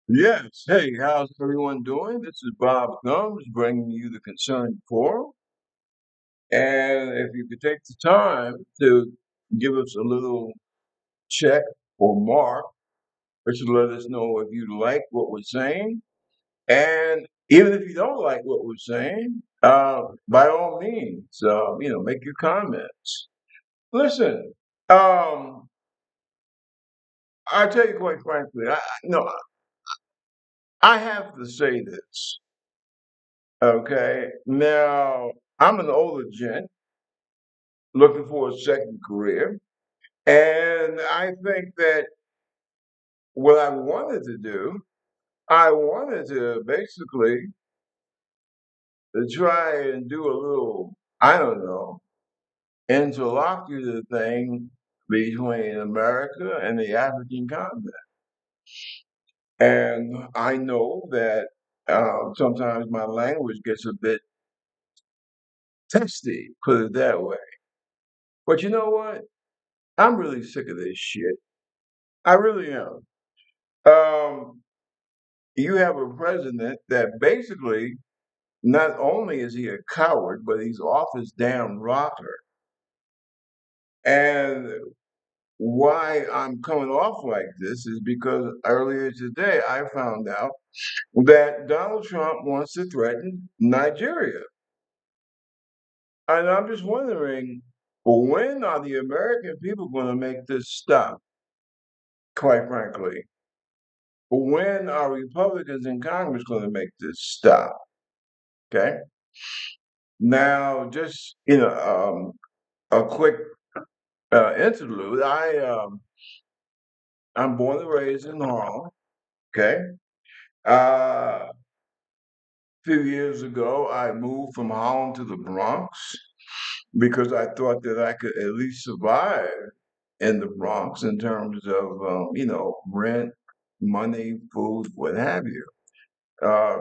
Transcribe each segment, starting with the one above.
Yes. Hey, how's everyone doing? This is Bob Gums bringing you the Concerned Forum. And if you could take the time to give us a little check or mark, which will let us know if you like what we're saying. And even if you don't like what we're saying, by all means, make your comments. Listen, um, I tell you quite frankly, I have to say this. Okay. Now, I'm an older gent looking for a second career. And I think that what I wanted to do, I wanted to basically try and do a little, I don't know, interlocutor thing between America and the African continent. And I know that sometimes my language gets a bit testy, put it that way. But you know what? I'm really sick of this shit. I really am. Um, you have a president that basically not only is he a coward, but he's off his damn rocker. And why I'm coming off like this is because earlier today I found out that Donald Trump wants to threaten Nigeria. And I'm just wondering, when are the American people going to make this stop, quite frankly? When are Republicans in Congress going to make this stop? Okay. Now, just a quick interlude. I'm born and raised in Harlem. Okay. A few years ago, I moved from Harlem to the Bronx because I thought that I could at least survive in the Bronx in terms of rent, money, food, what have you.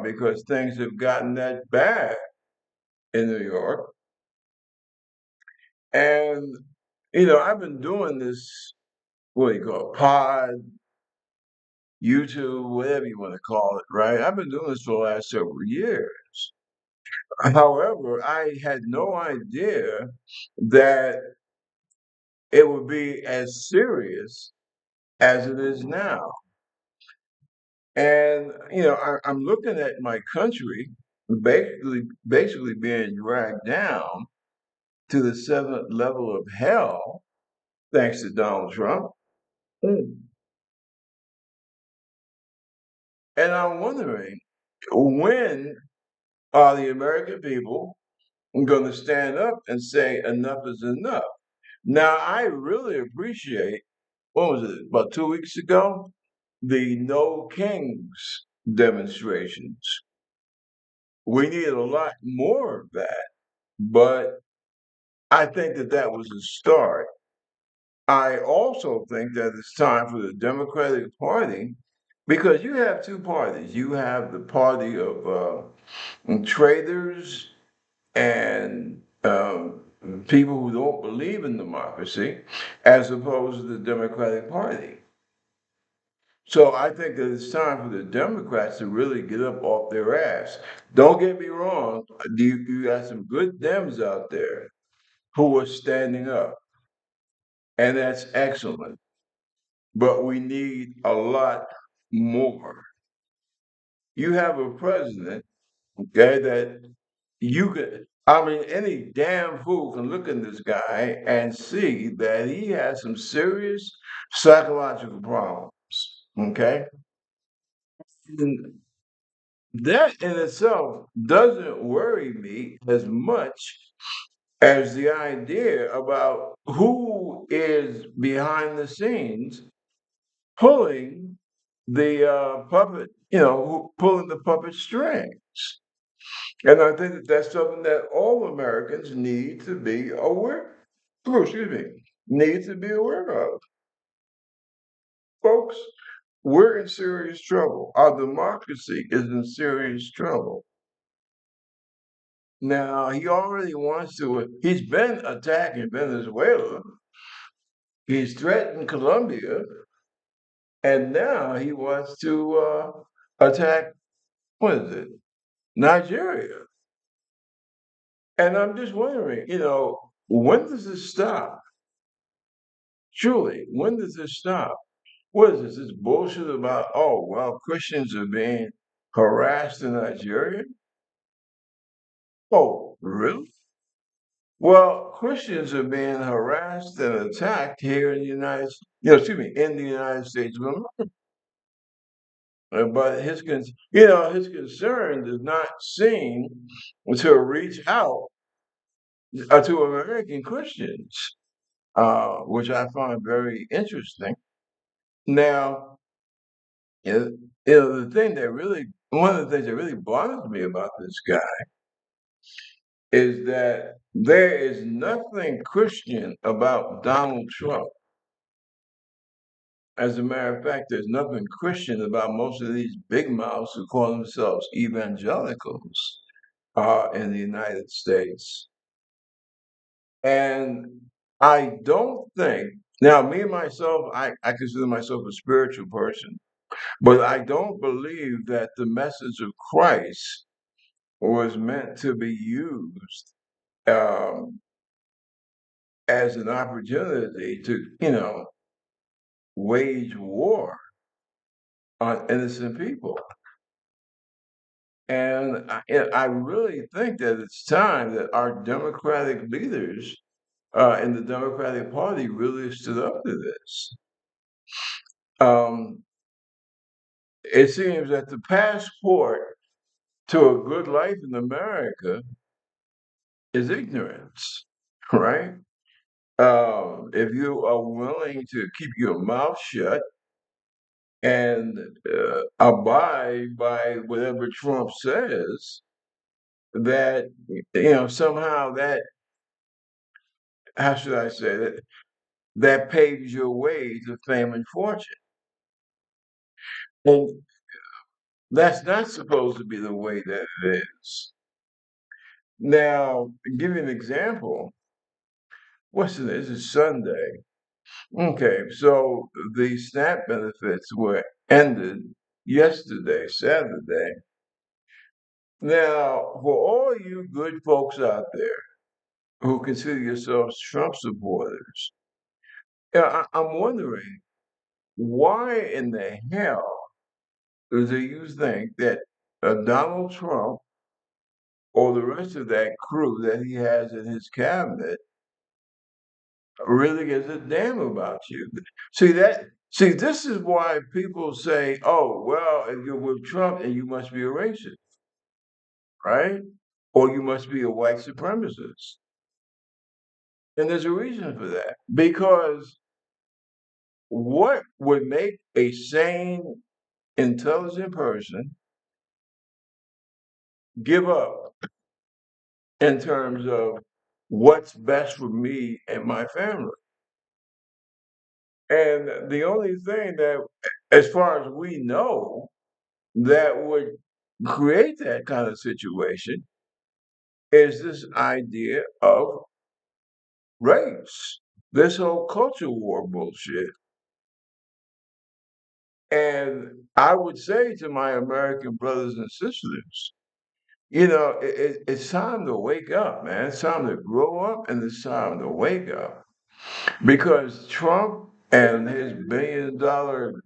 Because things have gotten that bad in New York, and I've been doing this, what do you call it, pod, YouTube, whatever you want to call it, right? I've been doing this for the last several years. However, I had no idea that it would be as serious as it is now. And I'm looking at my country basically being dragged down to the seventh level of hell, thanks to Donald Trump. Mm. And I'm wondering, when are the American people going to stand up and say enough is enough? Now, I really appreciate, what was it, about 2 weeks ago? The No Kings demonstrations. We need a lot more of that, but I think that that was a start. I also think that it's time for the Democratic Party, because you have two parties. You have the party of traitors and people who don't believe in democracy, as opposed to the Democratic Party. So I think that it's time for the Democrats to really get up off their ass. Don't get me wrong, you got some good Dems out there who are standing up, and that's excellent. But we need a lot more. You have a president, okay, that you could, I mean, any damn fool can look at this guy and see that he has some serious psychological problems, okay? And that in itself doesn't worry me as much as the idea about who is behind the scenes pulling the puppet, pulling the puppet strings. And I think that that's something that all Americans need to be aware, excuse me, need to be aware of. Folks, we're in serious trouble. Our democracy is in serious trouble. Now, he already wants to, he's been attacking Venezuela, he's threatened Colombia, and now he wants to attack, what is it, Nigeria. And I'm just wondering, when does this stop? Truly, when does this stop? What is this bullshit about, oh, well, Christians are being harassed in Nigeria? Oh, really? Well, Christians are being harassed and attacked here in the excuse me, in the United States of America. But his concern does not seem to reach out to American Christians, which I find very interesting. Now, one of the things that really bothers me about this guy is that there is nothing Christian about Donald Trump. As a matter of fact, there's nothing Christian about most of these big mouths who call themselves evangelicals in the United States. And I don't think, now, me myself, I consider myself a spiritual person, but I don't believe that the message of Christ was meant to be used um, as an opportunity to, wage war on innocent people. And I really think that it's time that our Democratic leaders in the Democratic Party really stood up to this. Um, it seems that the passport to a good life in America is ignorance, right? If you are willing to keep your mouth shut and abide by whatever Trump says, that somehow that, how should I say that, that paves your way to fame and fortune. And that's not supposed to be the way that it is. Now, to give you an example, what's today? This is Sunday. Okay, so the SNAP benefits were ended yesterday, Saturday. Now, for all you good folks out there who consider yourselves Trump supporters, I'm wondering why in the hell do you think that Donald Trump or the rest of that crew that he has in his cabinet really gives a damn about you? See, this is why people say, oh, well, if you're with Trump and you must be a racist, right? Or you must be a white supremacist. And there's a reason for that. Because what would make a sane, intelligent person give up in terms of what's best for me and my family? And the only thing that, as far as we know, that would create that kind of situation is this idea of race, this whole culture war bullshit. And I would say to my American brothers and sisters, it's time to wake up, man. It's time to grow up and it's time to wake up. Because Trump and his $1 billion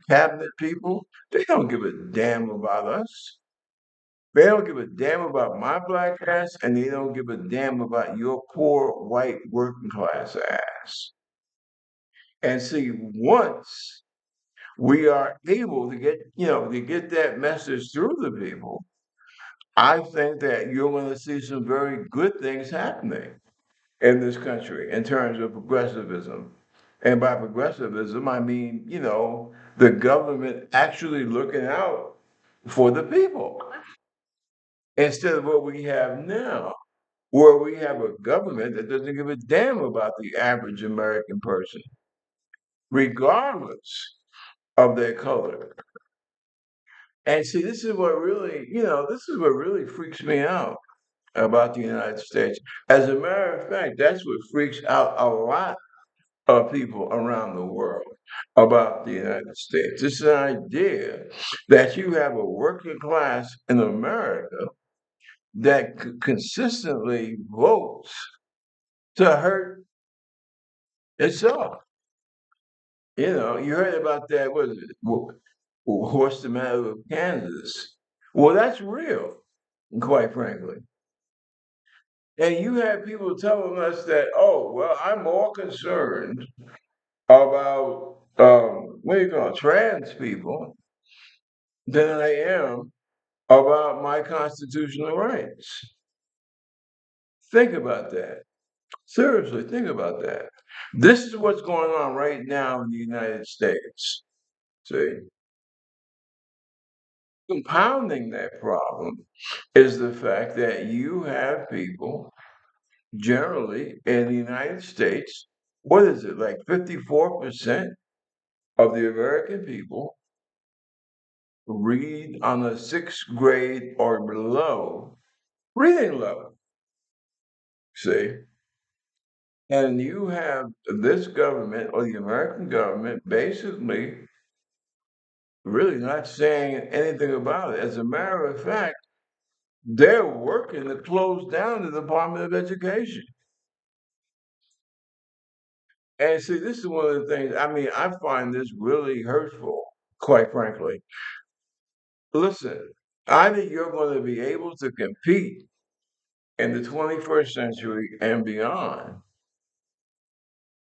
cabinet people, they don't give a damn about us. They don't give a damn about my black ass, and they don't give a damn about your poor white working class ass. And see, once we are able to get that message through to people, I think that you're going to see some very good things happening in this country in terms of progressivism. And by progressivism, I mean, the government actually looking out for the people instead of what we have now, where we have a government that doesn't give a damn about the average American person, regardless of their color. And see, this is what really freaks me out about the United States. As a matter of fact, that's what freaks out a lot of people around the world. about the United States. It's an idea that you have a working class in America that consistently votes to hurt itself. You know, you heard about that. What is it? What's the matter with Kansas? Well, that's real, quite frankly. And you have people telling us that, oh, well, I'm more concerned about what do you call it, trans people than I am about my constitutional rights. Think about that. Seriously, think about that. This is what's going on right now in the United States. See, compounding that problem is the fact that you have people generally in the United States, what is it, like 54% of the American people read on a sixth grade or below reading level. See? And you have this government or the American government basically really not saying anything about it. As a matter of fact, they're working to close down the Department of Education. And see, this is one of the things, I mean, I find this really hurtful, quite frankly. Listen, either you're going to be able to compete in the 21st century and beyond,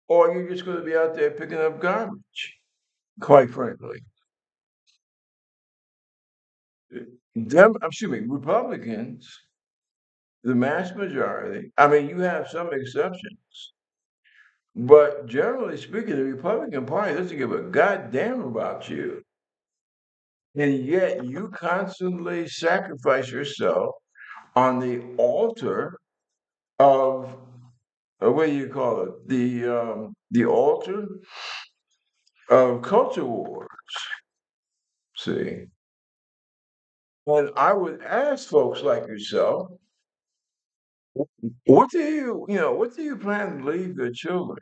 or you're just going to be out there picking up garbage, quite frankly. Excuse me, Republicans, the mass majority, I mean, you have some exceptions, but generally speaking, the Republican Party doesn't give a goddamn about you. And yet you constantly sacrifice yourself on the altar of what do you call it? The altar of culture wars. See, and I would ask folks like yourself, what do what do you plan to leave your children?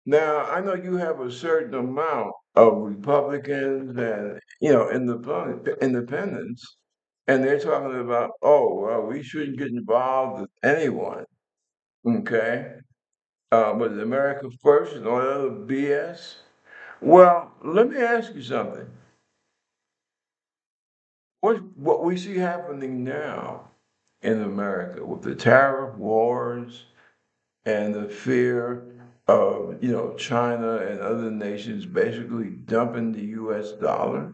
Now, I know you have a certain amount of Republicans and independents, and they're talking about, oh, well, we shouldn't get involved with anyone. Okay, was it America First and all that other BS? Well, let me ask you something. What we see happening now in America with the tariff wars and the fear of, China and other nations basically dumping the US dollar.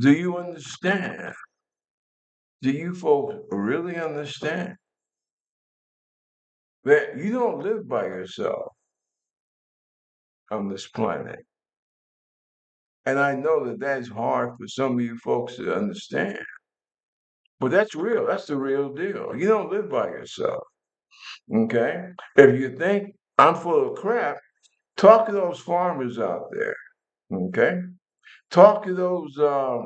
Do you understand? Do you folks really understand that you don't live by yourself on this planet? And I know that that's hard for some of you folks to understand, but that's real. That's the real deal. You don't live by yourself. Okay? If you think I'm full of crap, talk to those farmers out there. Okay? Talk to those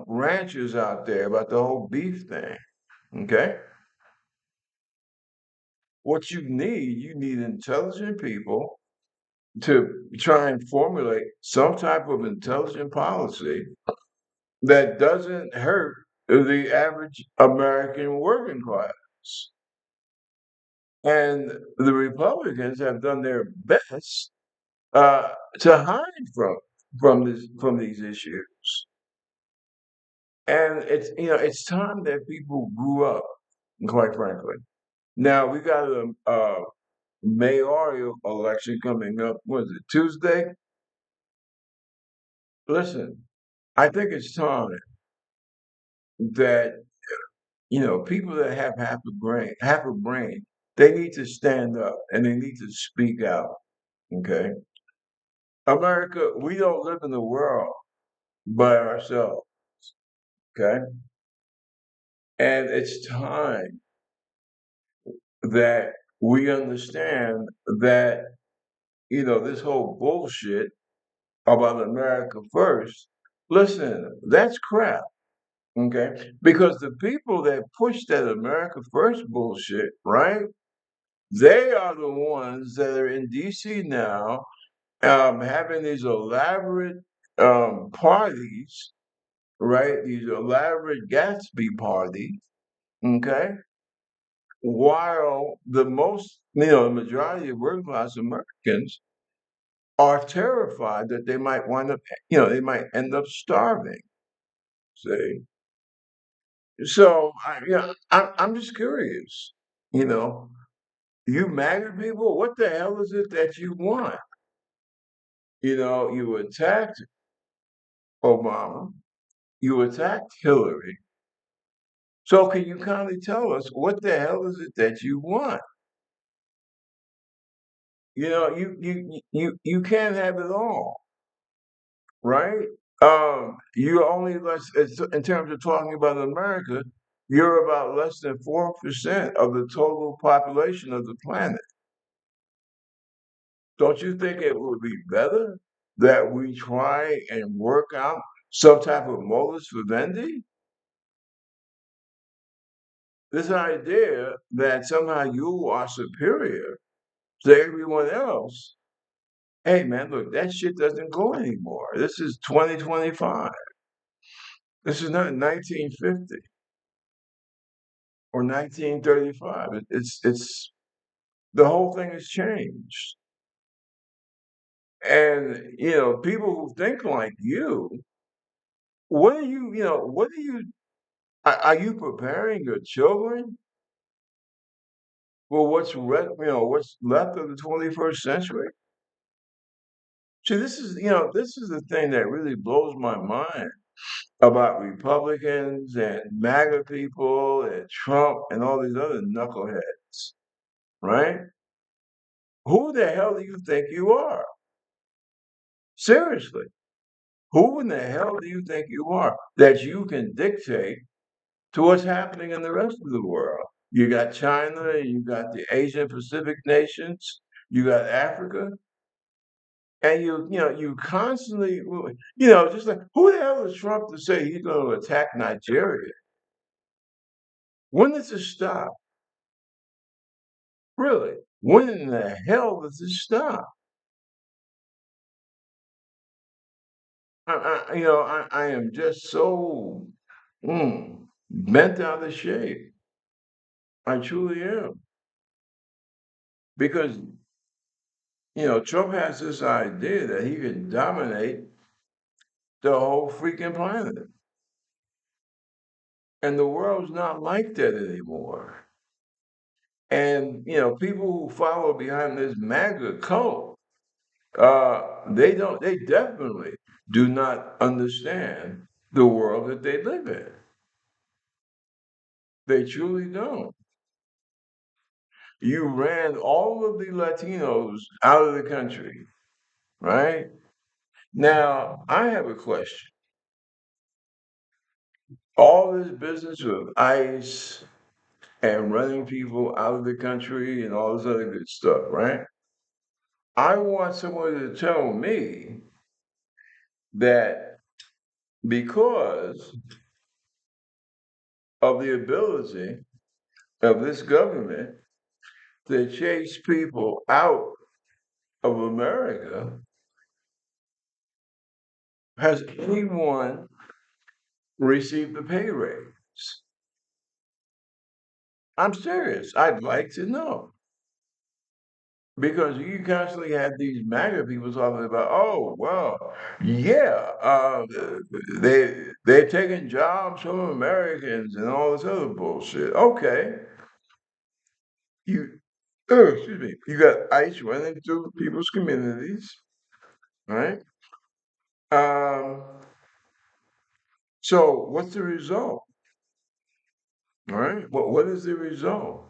ranchers out there about the whole beef thing. Okay? What you need intelligent people to try and formulate some type of intelligent policy that doesn't hurt the average American working class. And the Republicans have done their best to hide from these issues. And it's time that people grew up, quite frankly. Now we got a mayoral election coming up. What is it, Tuesday? Listen, I think it's time that people that have half a brain, they need to stand up and they need to speak out. Okay, America, we don't live in the world by ourselves. Okay, and it's time that we understand that this whole bullshit about America first. Listen, that's crap. Okay, because the people that push that America first bullshit, right? They are the ones that are in DC now, having these elaborate parties, right? These elaborate Gatsby parties, okay? While the majority of working class Americans are terrified that they might wind up, they might end up starving. See, so I'm just curious. You know, you MAGA people, what the hell is it that you want? You attacked Obama, you attacked Hillary. So can you kindly tell us what the hell is it that you want? You can't have it all, right? You only in terms of talking about America, you're about less than 4% of the total population of the planet. Don't you think it would be better that we try and work out some type of modus vivendi? This idea that somehow you are superior to everyone else. Hey man, look, that shit doesn't go anymore. This is 2025. This is not 1950 or 1935. It's the whole thing has changed. And people who think like you, what are are you preparing your children for what's left of the 21st century? See, this is the thing that really blows my mind about Republicans and MAGA people and Trump and all these other knuckleheads, right? Who the hell do you think you are? Seriously, who in the hell do you think you are that you can dictate to what's happening in the rest of the world? You got China, you got the Asian Pacific nations, you got Africa, and you constantly, just like who the hell is Trump to say he's going to attack Nigeria? When does this stop? Really? When in the hell does this stop? I am just so bent out of shape. I truly am. Because, Trump has this idea that he can dominate the whole freaking planet. And the world's not like that anymore. And, people who follow behind this MAGA cult, they definitely do not understand the world that they live in. They truly don't. You ran all of the Latinos out of the country, right? Now, I have a question. All this business with ICE and running people out of the country and all this other good stuff, right? I want someone to tell me that because of the ability of this government to chase people out of America, has anyone received a pay raise? I'm serious. I'd like to know. Because you constantly have these MAGA people talking about, oh, well, yeah, they're taking jobs from Americans and all this other bullshit. Okay, you, excuse me, you got ICE running through people's communities, right? Um, so what's the result, right? What is the result?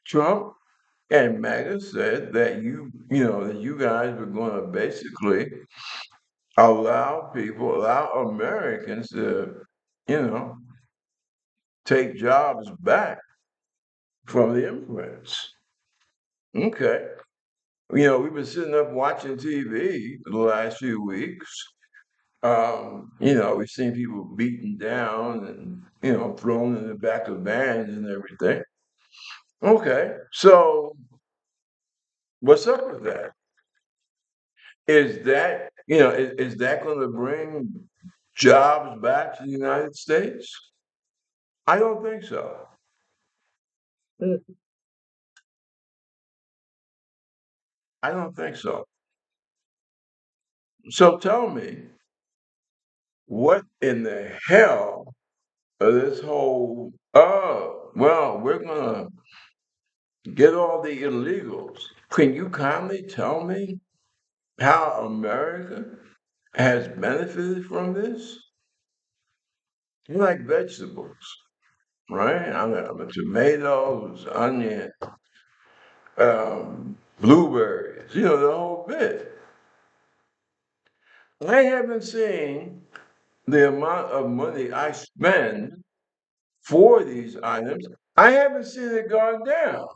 Trump and MAGA said that that you guys were going to basically allow Americans to, you know, take jobs back from the immigrants. Okay. We've been sitting up watching TV the last few weeks, We've seen people beaten down and, thrown in the back of vans and everything. Okay, so what's up with that? Is that going to bring jobs back to the United States? I don't think so. Mm. I don't think so. So tell me, what in the hell of this whole, oh, well, we're going to get all the illegals. Can you kindly tell me how America has benefited from this? You like vegetables, right? I'm a tomatoes, onion, blueberries, the whole bit. I haven't seen the amount of money I spend for these items. I haven't seen it gone down.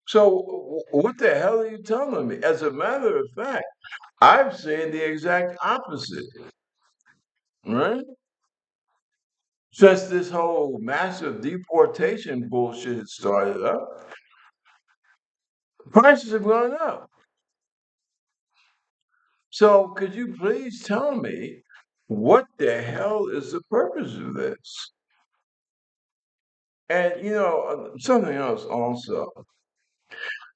So what the hell are you telling me? As a matter of fact, I've seen the exact opposite, right? Since this whole massive deportation bullshit started up, prices have gone up. So could you please tell me what the hell is the purpose of this? And something else also.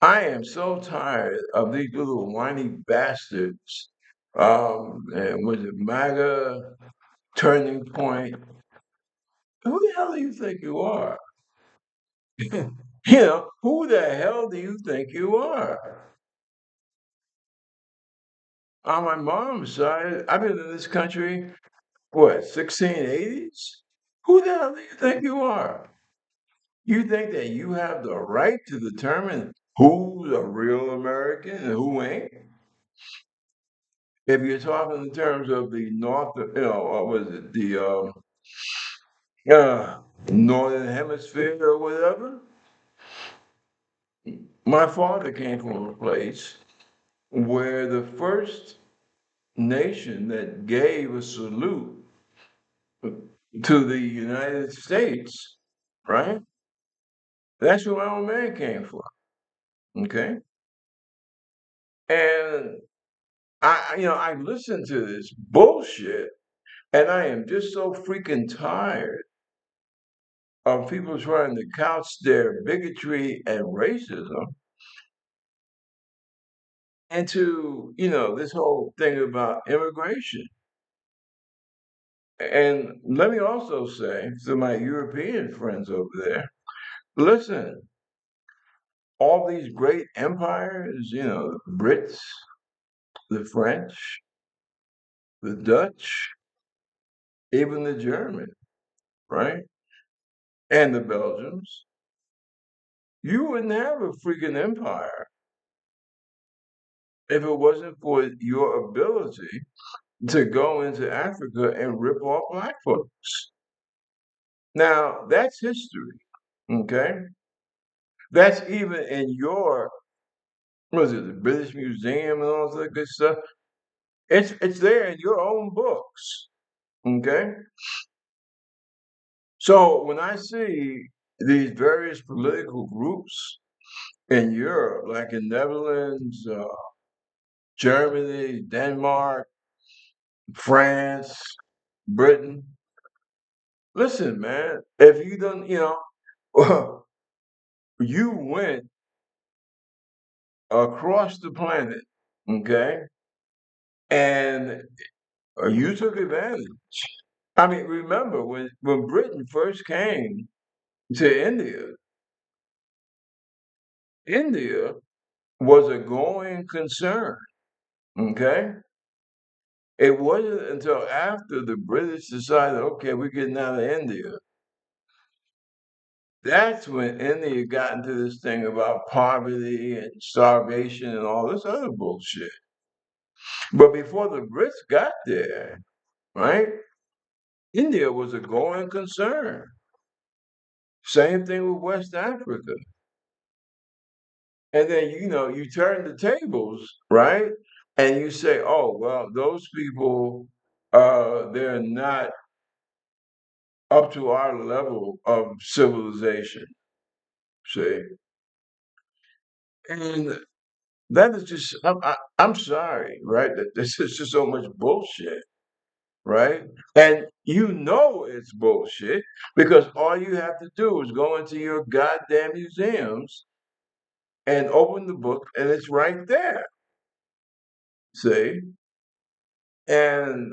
I am so tired of these little whiny bastards. And was it MAGA turning point? Who the hell do you think you are? Who the hell do you think you are? On my mom's side, I've been in this country, what, 1680s? Who the hell do you think you are? You think that you have the right to determine who's a real American and who ain't? If you're talking in terms of the North, what was it, the uh, Northern Hemisphere or whatever, my father came from a place where the first nation that gave a salute to the United States, right? That's where my old man came from. Okay. And I listen to this bullshit and I am just so freaking tired of people trying to couch their bigotry and racism into, this whole thing about immigration. And let me also say to my European friends over there, listen, all these great empires, the Brits, the French, the Dutch, even the German, right? And the Belgians, you wouldn't have a freaking empire if it wasn't for your ability to go into Africa and rip off black folks. Now, that's history, okay? That's even in your, what is it, the British Museum and all that good stuff. It's there in your own books, okay? So when I see these various political groups in Europe, like in Netherlands, Germany, Denmark, France, Britain, listen, man, if you don't, you went across the planet, okay, and you took advantage. I mean, remember when Britain first came to India, India was a going concern, okay? It wasn't until after the British decided, okay, we're getting out of India. That's when India got into this thing about poverty and starvation and all this other bullshit. But before the Brits got there, right, India was a going concern. Same thing with West Africa. And then, you turn the tables, right? and you say, "Oh, well, those people, they're not up to our level of civilization." See, and that is just, I'm sorry, right? That this is just so much bullshit, right? And you know it's bullshit because all you have to do is go into your goddamn museums and open the book, and it's right there. See, and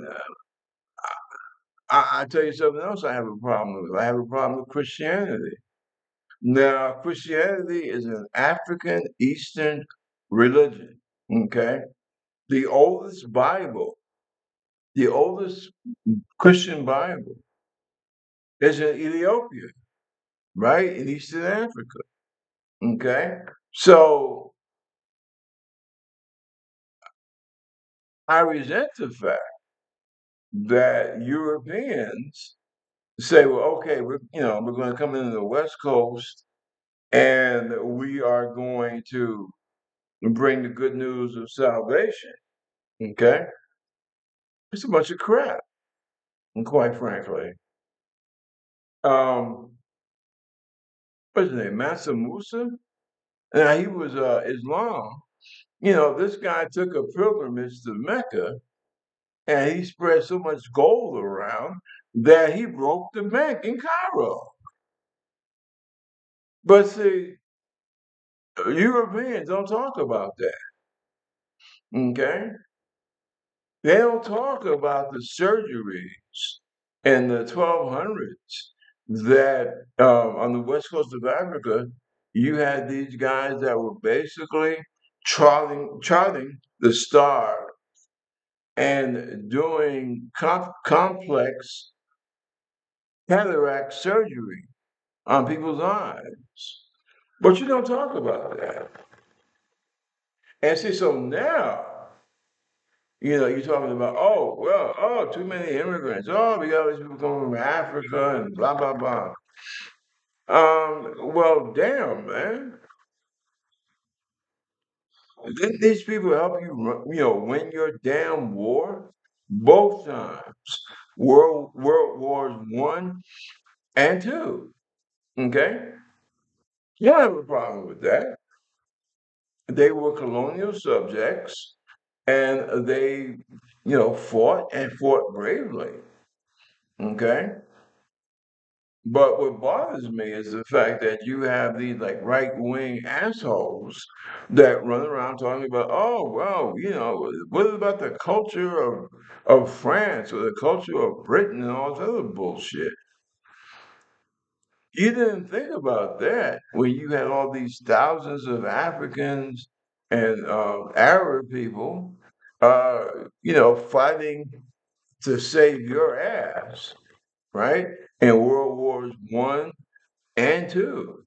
I tell you something else. I have a problem with. I have a problem with Christianity. Now, Christianity is an African Eastern religion. Okay, the oldest Bible, the oldest Christian Bible, is in Ethiopia, right in Eastern Africa. Okay, so I resent the fact that Europeans say, "Well, okay, we're going to come into the West Coast and we are going to bring the good news of salvation." Okay, it's a bunch of crap, and quite frankly. Um, what's his name? Mansa Musa? Now he was Islam. This guy took a pilgrimage to Mecca and he spread so much gold around that he broke the bank in Cairo. But see, Europeans don't talk about that. Okay? They don't talk about the surgeries in the 1200s that on the west coast of Africa, you had these guys that were basically charting the star and doing complex cataract surgery on people's eyes. But you don't talk about that. And see, so now, you're talking about, oh, well, oh, too many immigrants. Oh, we got all these people coming from Africa and blah, blah, blah. Well, damn, man. Didn't these people help you, win your damn war? Both times. World Wars One and Two. Okay? You don't have a problem with that. They were colonial subjects and they, fought and fought bravely. Okay? But what bothers me is the fact that you have these like right wing assholes that run around talking about, oh well, what about the culture of France or the culture of Britain and all this other bullshit? You didn't think about that when you had all these thousands of Africans and Arab people, uh, fighting to save your ass, right? In World Wars One and Two.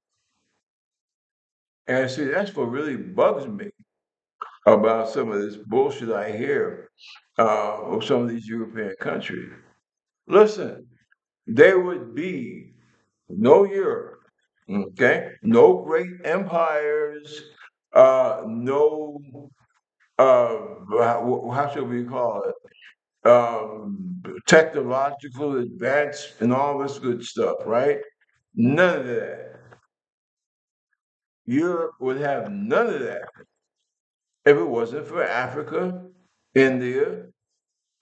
And see, that's what really bugs me about some of this bullshit I hear of some of these European countries. Listen, there would be no Europe, okay? No great empires, no, how should we call it? Technological advance and all this good stuff, right? None of that. Europe would have none of that if it wasn't for Africa, India,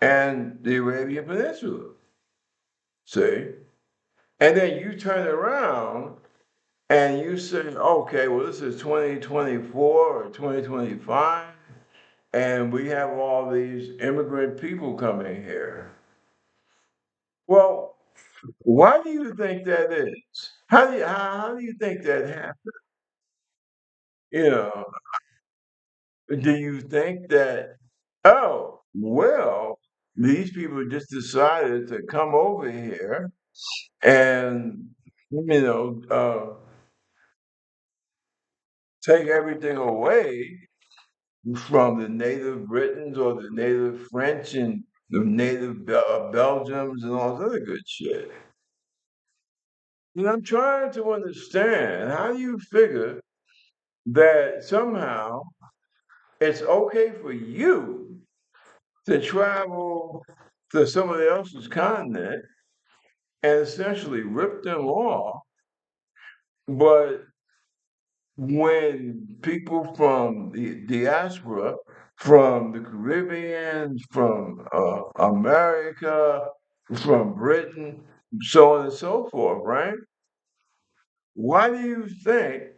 and the Arabian Peninsula. See? And then you turn around and you say, okay, well, this is 2024 or 2025, and we have all these immigrant people coming here. Well, why do you think that is? How do you think that happened? You know, do you think that, oh, well, these people just decided to come over here and, take everything away from the native Britons or the native French and the native Belgiums and all this other good shit? And I'm trying to understand how do you figure that somehow it's okay for you to travel to somebody else's continent and essentially rip them off. But when people from the diaspora, from the Caribbean, from America, from Britain, so on and so forth, right? Why do you think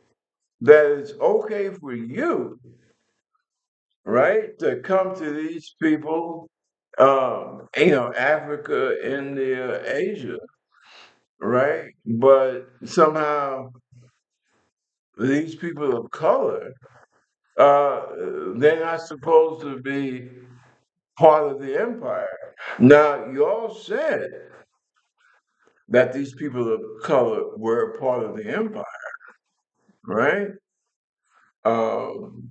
that it's okay for you, right, to come to these people, Africa, India, Asia, right? But somehow these people of color, uh, they're not supposed to be part of the empire. Now, you all said that these people of color were part of the empire, right? Um,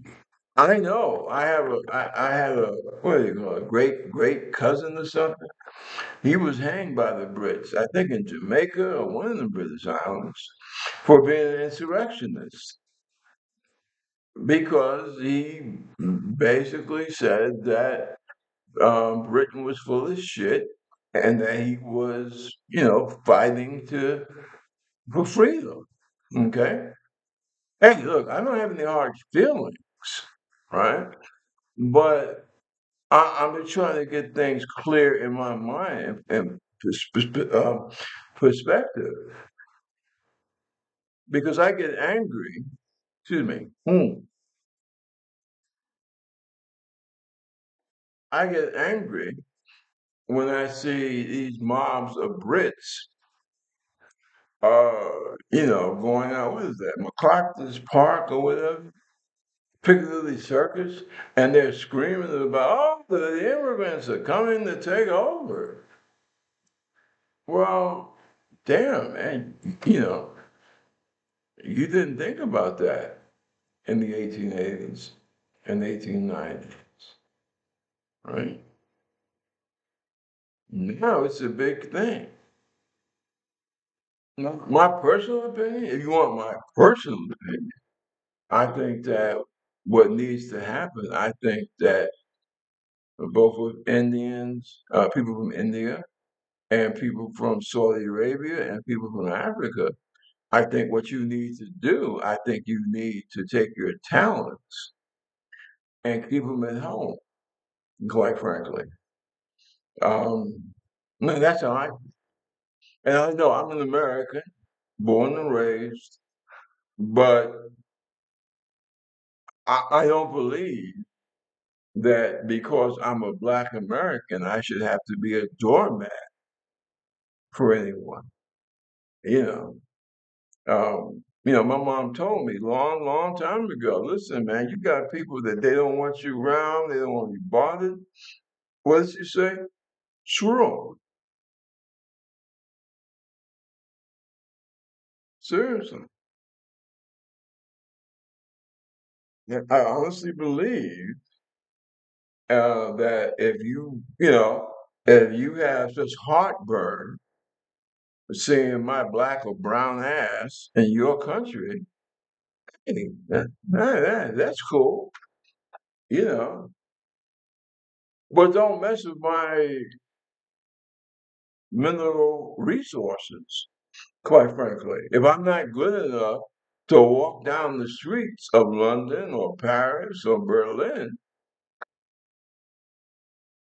I know. I had a what do you call it, great cousin or something. He was hanged by the Brits, I think in Jamaica or one of the British islands, for being an insurrectionist because he basically said that Britain was full of shit and that he was, fighting to for freedom. Okay. Hey, look, I don't have any hard feelings, right? But I'm just trying to get things clear in my mind and perspective because I get angry. Excuse me. I get angry when I see these mobs of Brits, going out. What is that? McClartn's Park or whatever, Piccadilly Circus, and they're screaming about, oh, the immigrants are coming to take over. Well, damn, man, you didn't think about that in the 1880s and 1890s, right? Now it's a big thing. Now, my personal opinion, if you want my personal opinion, I think that what needs to happen, I think that both with Indians, people from India, and people from Saudi Arabia, and people from Africa, I think what you need to do, I think you need to take your talents and keep them at home, quite frankly. No, that's all right. And I know I'm an American, born and raised, but I don't believe that because I'm a black American, I should have to be a doormat for anyone. You know, my mom told me long, long time ago. Listen, man, you got people that they don't want you around. They don't want you bothered. What did she say? Screw 'em. Seriously. Yeah, I honestly believe that if you have such heartburn seeing my black or brown ass in your country, hey, that's cool, you know. But don't mess with my mineral resources, quite frankly. If I'm not good enough to walk down the streets of London or Paris or Berlin,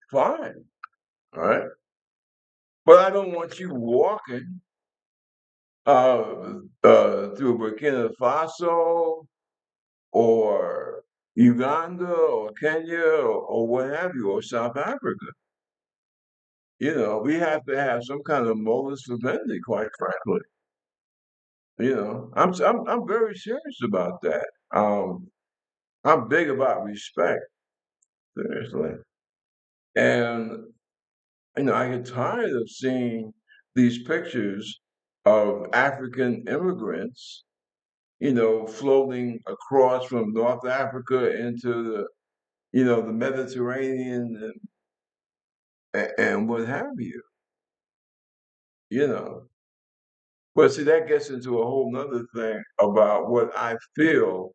fine, all right? But I don't want you walking through Burkina Faso or Uganda or Kenya or what have you, or South Africa. We have to have some kind of modus vivendi, quite frankly. I'm very serious about that. I'm big about respect, seriously. And I get tired of seeing these pictures of African immigrants, floating across from North Africa into the Mediterranean and what have you, you know. But see, that gets into a whole nother thing about what I feel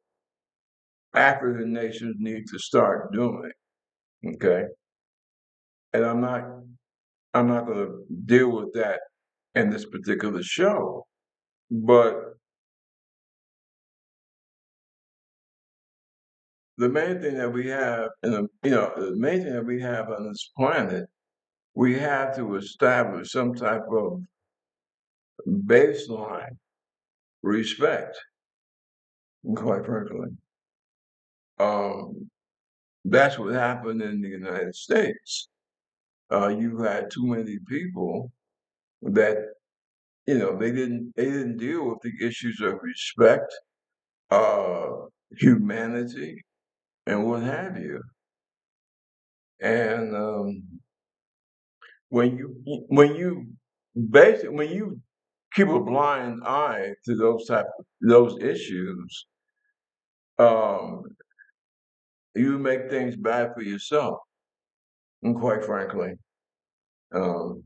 African nations need to start doing. Okay, and I'm not going to deal with that in this particular show, but the main thing that we have, the main thing that we have on this planet, we have to establish some type of baseline respect. Quite frankly, um, that's what happened in the United States. You had too many people that they didn't deal with the issues of respect, uh, humanity, and what have you. And when you basically when you keep a blind eye to those issues, um, you make things bad for yourself. And quite frankly, um,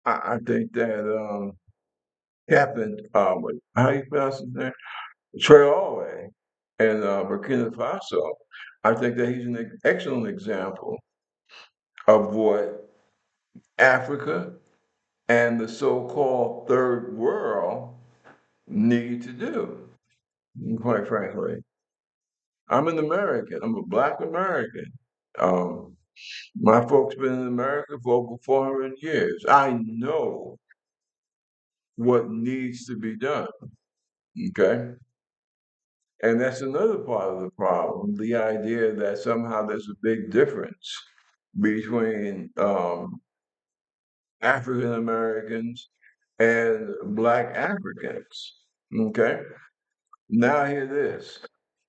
I think that Captain, how you pronounce his name? Traore in Burkina Faso. I think that he's an excellent example of what Africa and the so-called third world need to do. Quite frankly, I'm an American. I'm a Black American. Um, my folks been in America for over 400 years. I know what needs to be done. Okay, and that's another part of the problem: the idea that somehow there's a big difference between African Americans and Black Africans. Okay, now hear this: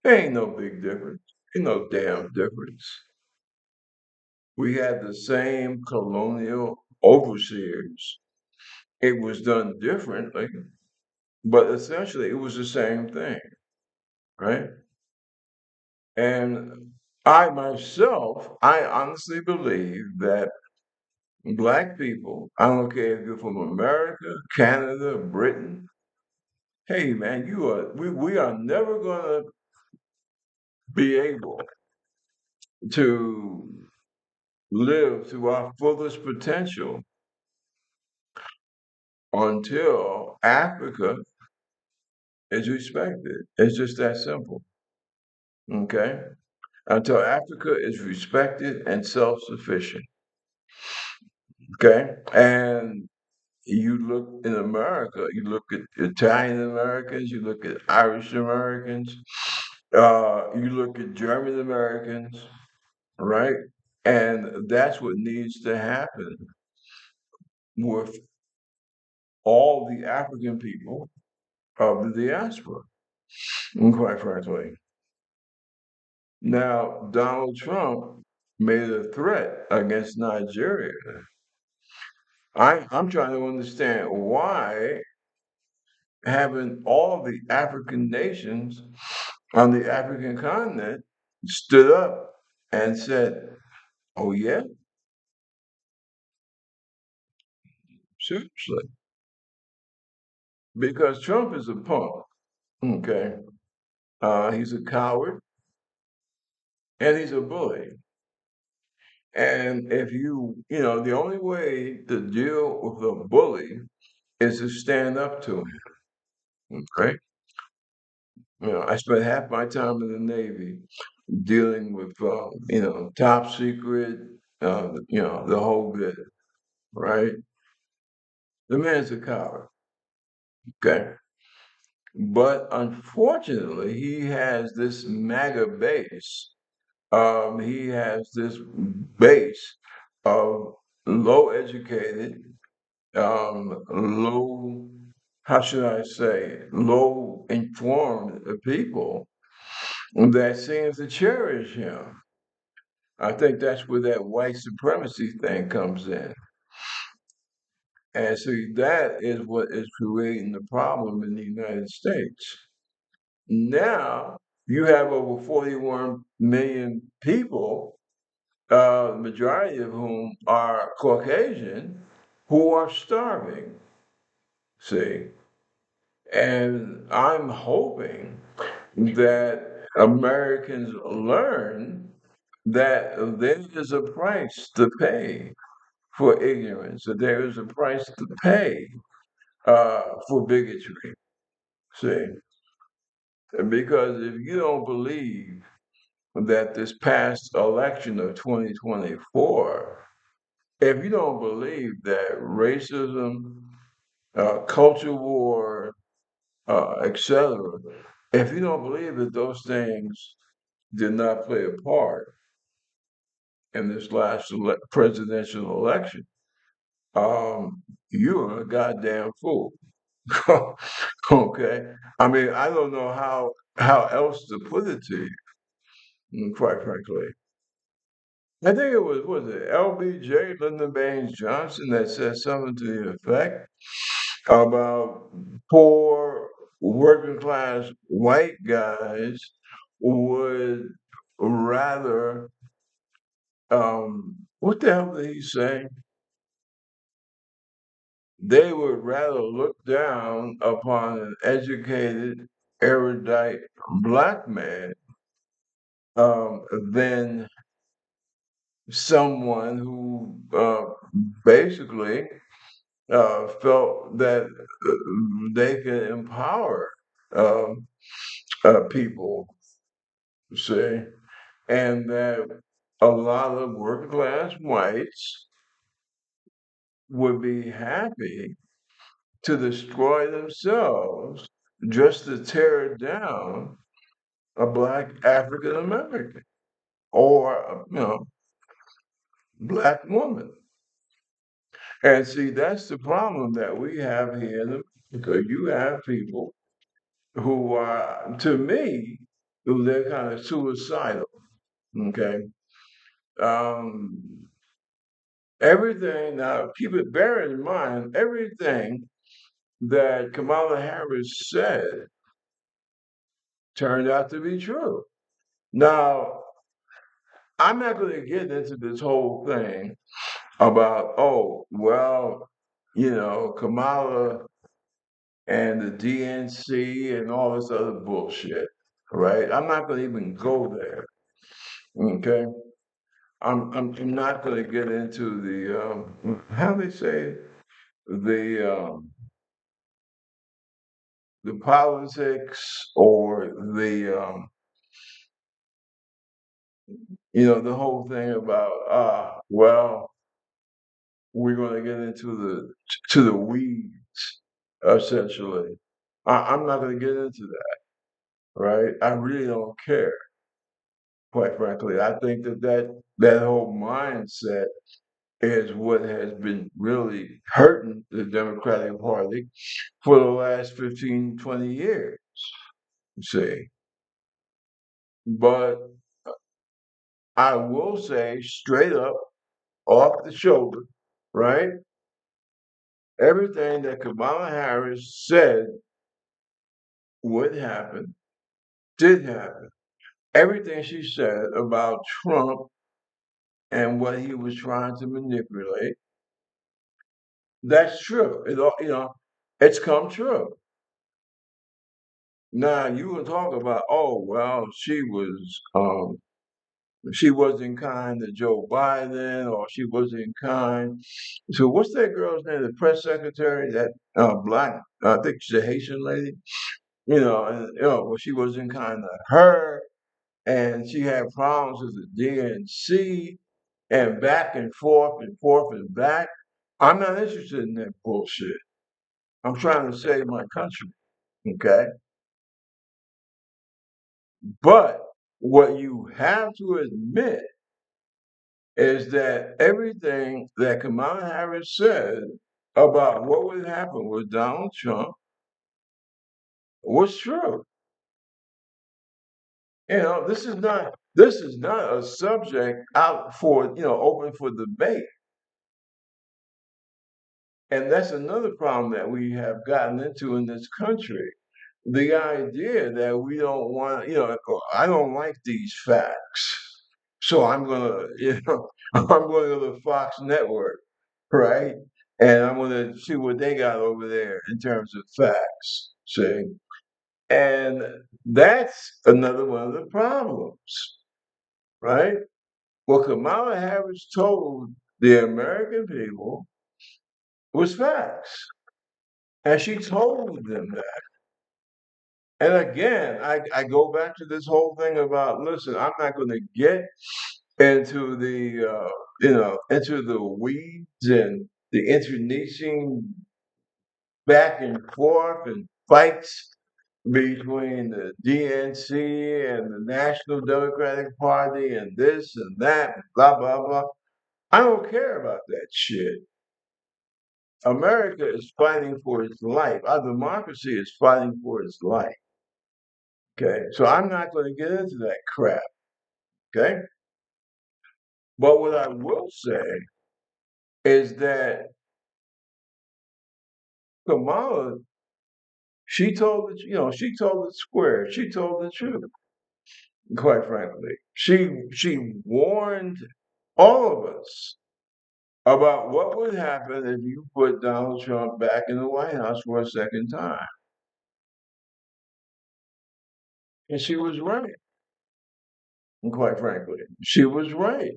there ain't no big difference. Ain't no damn difference. We had the same colonial overseers. It was done differently, but essentially it was the same thing, right? And I honestly believe that Black people, I don't care if you're from America, Canada, Britain, hey man, we are never gonna be able to live to our fullest potential until Africa is respected. It's just that simple. Okay? Until Africa is respected and self-sufficient. Okay? And you look in America, you look at Italian Americans, you look at Irish Americans, you look at German Americans, right? And that's what needs to happen with all the African people of the diaspora, quite frankly. Now, Donald Trump made a threat against Nigeria. I'm trying to understand why haven't all the African nations on the African continent stood up and said, "Oh yeah, seriously," because Trump is a punk. Okay, he's a coward and he's a bully. And if the only way to deal with a bully is to stand up to him. Okay, I spent half my time in the Navy dealing with top secret, the whole bit. Right? The man's a coward. Okay. But unfortunately, he has this MAGA base. He has this base of low educated, low, how should I say, low informed people that seems to cherish him. I think that's where that white supremacy thing comes in. And see, that is what is creating the problem in the United States. Now you have over 41 million people, the majority of whom are Caucasian, who are starving. See, and I'm hoping that Americans learn that there is a price to pay for ignorance, that there is a price to pay for bigotry. See, because if you don't believe that this past election of 2024, if you don't believe that racism, culture war, etc., if you don't believe that those things did not play a part in this last presidential election, you're a goddamn fool. Okay, I mean, I don't know how else to put it to you. Quite frankly, I think it was it LBJ, Lyndon Baines Johnson, that said something to the effect about poor working class white guys would rather what the hell did he say? They would rather look down upon an educated, erudite black man than someone who basically felt that they could empower um, people, see, and that a lot of working class whites would be happy to destroy themselves just to tear down a black African American or black woman. And see, that's the problem that we have here because you have people who are, to me, who they're kind of suicidal. Okay, um, everything. Now, bear in mind, everything that Kamala Harris said turned out to be true. Now, I'm not going to get into this whole thing about, oh, well, Kamala and the DNC and all this other bullshit, right? I'm not going to even go there. Okay, I'm not going to get into the how they say it? The politics or the whole thing about well, we're going to get into the weeds essentially. I'm not going to get into that, right? I really don't care, quite frankly. I think that whole mindset is what has been really hurting the Democratic Party for the last 15, 20 years, you see. But I will say straight up, off the shoulder, right? Everything that Kamala Harris said would happen, did happen. Everything she said about Trump and what he was trying to manipulate, that's true. It's come true. Now you will talk about, oh well, she wasn't kind to Joe Biden, or she wasn't kind. So what's that girl's name? The press secretary, that black, I think she's a Haitian lady. Well, she wasn't kind to her, and she had problems with the DNC, and back and forth and back. I'm not interested in that bullshit. I'm trying to save my country, okay? But what you have to admit is that everything that Kamala Harris said about what would happen with Donald Trump was true. This is not a subject out for open for debate. And that's another problem that we have gotten into in this country. The idea that we don't want, I don't like these facts. So I'm gonna, I'm going to the Fox network, right? And I'm gonna see what they got over there in terms of facts. See? And that's another one of the problems, right? What Kamala Harris told the American people was facts. And she told them that. And again, I go back to this whole thing about listen, I'm not going to get into into the weeds and the internecine back and forth and fights between the DNC and the National Democratic Party and this and that, and blah, blah, blah. I don't care about that shit. America is fighting for its life. Our democracy is fighting for its life. Okay. So I'm not going to get into that crap. Okay. But what I will say is that Kamala, she told it square. She told the truth, quite frankly. She warned all of us about what would happen if you put Donald Trump back in the White House for a second time. And she was right, and quite frankly. She was right.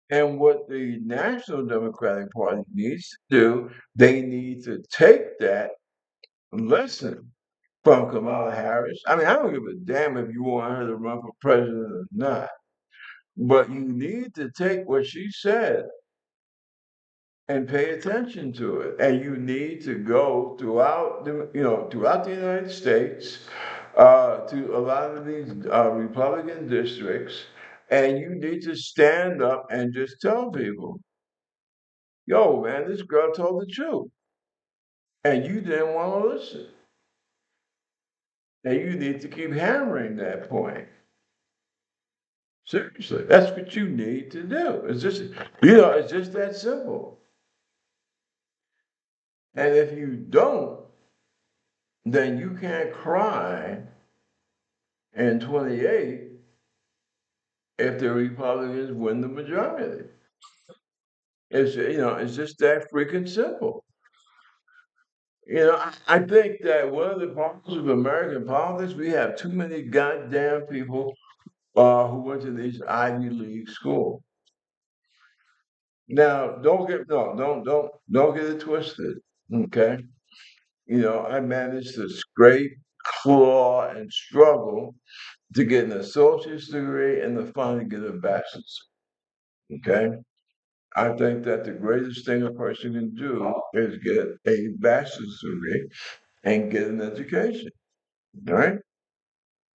And what the National Democratic Party needs to do, they need to take that lesson from Kamala Harris. I mean, I don't give a damn if you want her to run for president or not, but you need to take what she said and pay attention to it. And you need to go throughout the United States, to a lot of these Republican districts, and you need to stand up and just tell people, yo, man, this girl told the truth. And you didn't want to listen. And you need to keep hammering that point. Seriously, that's what you need to do. It's just that simple. And if you don't, then you can't cry in 28 if the Republicans win the majority. It's just that freaking simple. I think that one of the problems of American politics, we have too many goddamn people who went to these Ivy League schools. Now, don't get no, don't get it twisted. Okay, I managed to scrape, claw, and struggle to get an associate's degree and to finally get a bachelor's. Okay, I think that the greatest thing a person can do is get a bachelor's degree and get an education. Right?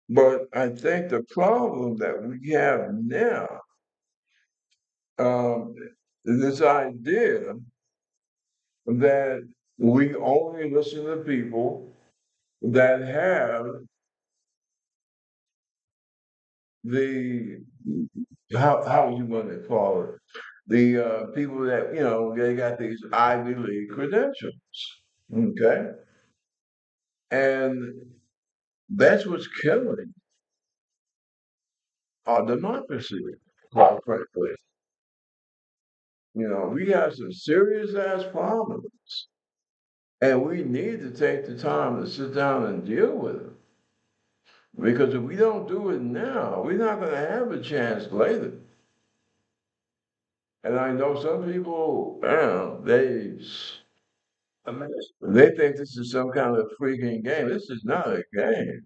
But I think the problem that we have now, um, is this idea that we only listen to people that have the how you want to call it, the people that they got these Ivy League credentials. Okay, and that's what's killing our democracy. Quite frankly, we have some serious ass problems, and we need to take the time to sit down and deal with it. Because if we don't do it now, we're not going to have a chance later. And I know some people, they think this is some kind of freaking game. This is not a game.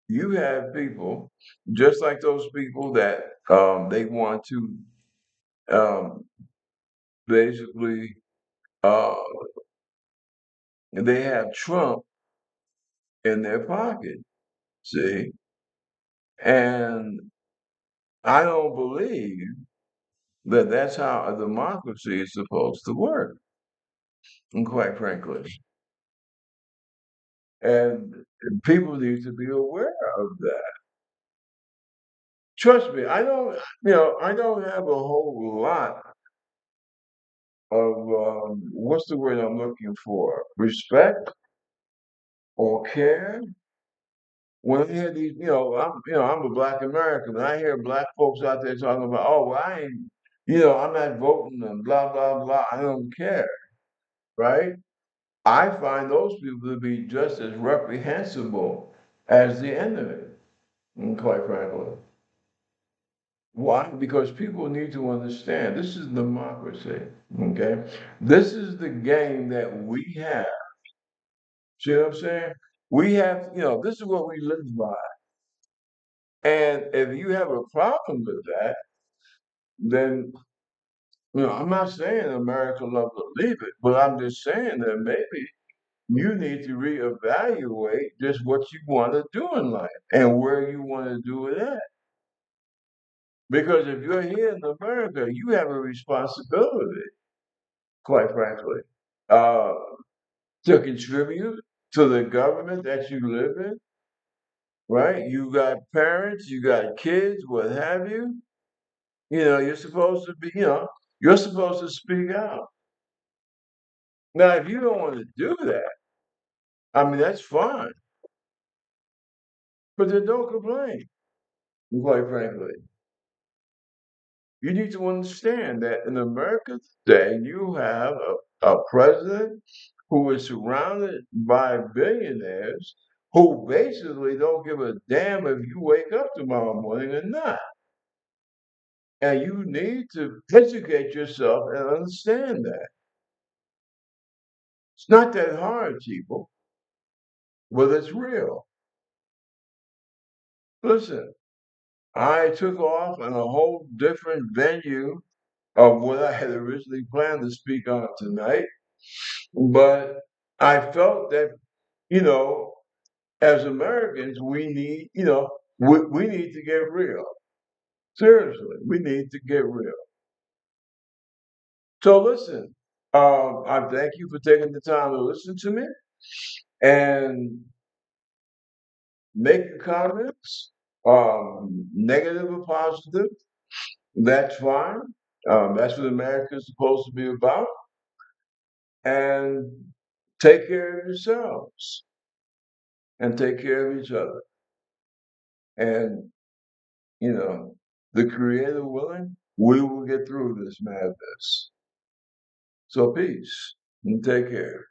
You have people, just like those people that they want to um, basically, uh, they have Trump in their pocket, see? And I don't believe that that's how a democracy is supposed to work, and quite frankly. And people need to be aware of that. Trust me, I don't have a whole lot of what's the word I'm looking for? Respect or care. When I hear these, I'm a black American, and I hear black folks out there talking about, oh, well, I ain't, I'm not voting and blah blah blah. I don't care, right? I find those people to be just as reprehensible as the enemy, quite frankly. Why? Because people need to understand this is democracy, okay? This is the game that we have. See what I'm saying? We have, this is what we live by. And if you have a problem with that, then, I'm not saying America love to leave it, but I'm just saying that maybe you need to reevaluate just what you want to do in life and where you want to do it at. Because if you're here in America, you have a responsibility, quite frankly, uh, to contribute to the government that you live in, right? You got parents, you got kids, what have you. You're supposed to be, you're supposed to speak out. Now, if you don't want to do that, I mean, that's fine, but then don't complain, quite frankly. You need to understand that in America today, you have a president who is surrounded by billionaires who basically don't give a damn if you wake up tomorrow morning or not. And you need to educate yourself and understand that. It's not that hard, people, but it's real. Listen, I took off on a whole different venue of what I had originally planned to speak on tonight. But I felt that, you know, as Americans, we need, we need to get real. Seriously, we need to get real. So listen, I thank you for taking the time to listen to me and make your comments, negative or positive. That's fine. That's what America is supposed to be about. And take care of yourselves and take care of each other. And the Creator willing, we will get through this madness. So peace and take care.